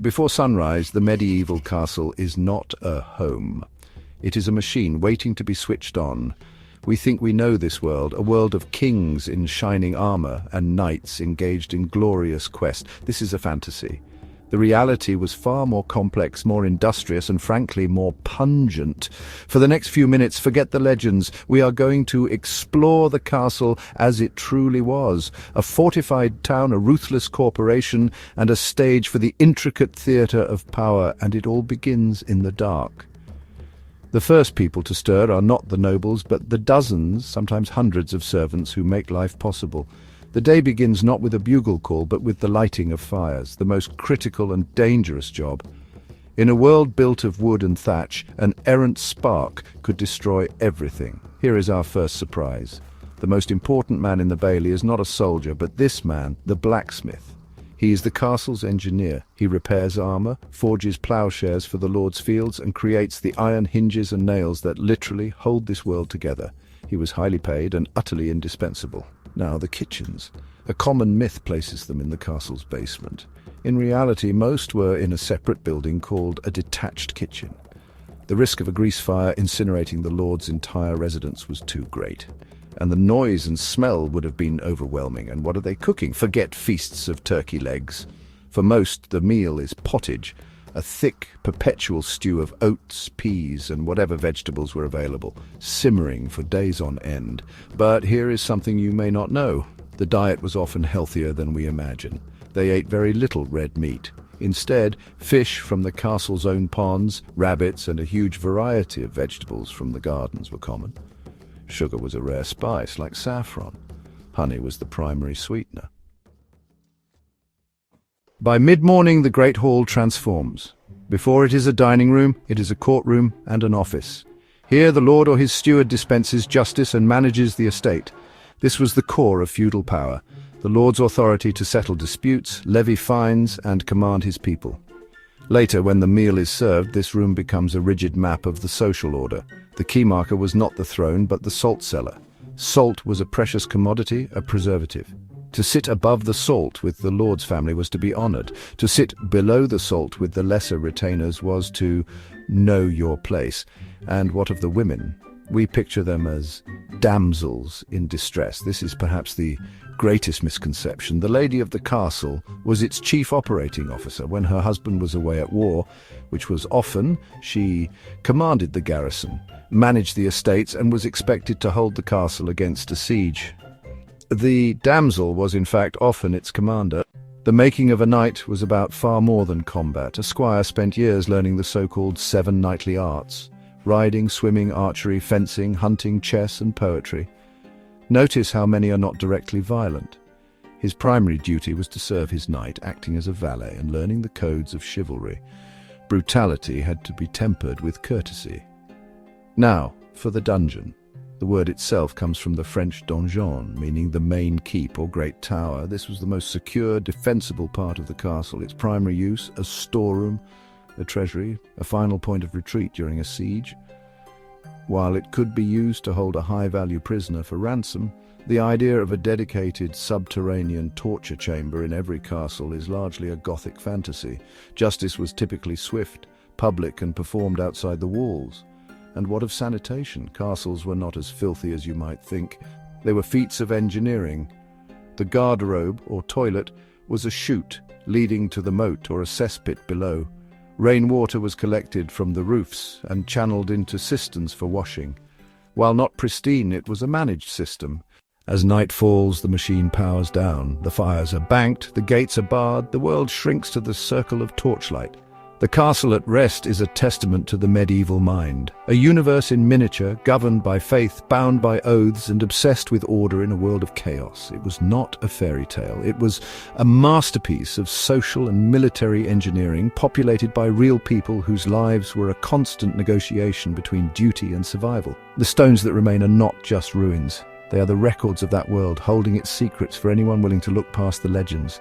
Before sunrise, the medieval castle is not a home. It is a machine waiting to be switched on. We think we know this world, a world of kings in shining armor and knights engaged in glorious quest. This is a fantasy. The reality was far more complex, more industrious, and frankly more pungent. For the next few minutes, forget the legends. We are going to explore the castle as it truly was. A fortified town, a ruthless corporation, and a stage for the intricate theatre of power, and it all begins in the dark. The first people to stir are not the nobles, but the dozens, sometimes hundreds of servants who make life possible. The day begins not with a bugle call, but with the lighting of fires, the most critical and dangerous job. In a world built of wood and thatch, an errant spark could destroy everything. Here is our first surprise. The most important man in the bailey is not a soldier, but this man, the blacksmith. He is the castle's engineer. He repairs armor, forges plowshares for the Lord's fields, and creates the iron hinges and nails that literally hold this world together. He was highly paid and utterly indispensable. Now, the kitchens. A common myth places them in the castle's basement. In reality, most were in a separate building called a detached kitchen. The risk of a grease fire incinerating the Lord's entire residence was too great. And the noise and smell would have been overwhelming. And what are they cooking? Forget feasts of turkey legs. For most, the meal is pottage, a thick, perpetual stew of oats, peas, and whatever vegetables were available, simmering for days on end. But here is something you may not know. The diet was often healthier than we imagine. They ate very little red meat. Instead, fish from the castle's own ponds, rabbits, and a huge variety of vegetables from the gardens were common. Sugar was a rare spice, like saffron. Honey was the primary sweetener. By mid-morning, the great hall transforms. Before it is a dining room, it is a courtroom and an office. Here the lord or his steward dispenses justice and manages the estate. This was the core of feudal power, the lord's authority to settle disputes, levy fines, and command his people. Later, when the meal is served, this room becomes a rigid map of the social order. The key marker was not the throne, but the salt cellar. Salt was a precious commodity, a preservative. To sit above the salt with the lord's family was to be honored. To sit below the salt with the lesser retainers was to know your place. And what of the women? We picture them as damsels in distress. This is perhaps the greatest misconception. The lady of the castle was its chief operating officer. When her husband was away at war, which was often, she commanded the garrison, managed the estates, and was expected to hold the castle against a siege. The damsel was in fact often its commander. The making of a knight was about far more than combat. A squire spent years learning the so-called 7 knightly arts: riding, swimming, archery, fencing, hunting, chess, and poetry. Notice how many are not directly violent. His primary duty was to serve his knight, acting as a valet and learning the codes of chivalry. Brutality had to be tempered with courtesy. Now, for the dungeon. The word itself comes from the French donjon, meaning the main keep or great tower. This was the most secure, defensible part of the castle. Its primary use, a storeroom, a treasury, a final point of retreat during a siege. While it could be used to hold a high-value prisoner for ransom, the idea of a dedicated subterranean torture chamber in every castle is largely a Gothic fantasy. Justice was typically swift, public, and performed outside the walls. And what of sanitation? Castles were not as filthy as you might think. They were feats of engineering. The garderobe, or toilet, was a chute leading to the moat or a cesspit below. Rainwater was collected from the roofs and channeled into cisterns for washing. While not pristine, it was a managed system. As night falls, the machine powers down. The fires are banked, the gates are barred, the world shrinks to the circle of torchlight. The castle at rest is a testament to the medieval mind, a universe in miniature, governed by faith, bound by oaths, and obsessed with order in a world of chaos. It was not a fairy tale. It was a masterpiece of social and military engineering, populated by real people whose lives were a constant negotiation between duty and survival. The stones that remain are not just ruins. They are the records of that world, holding its secrets for anyone willing to look past the legends.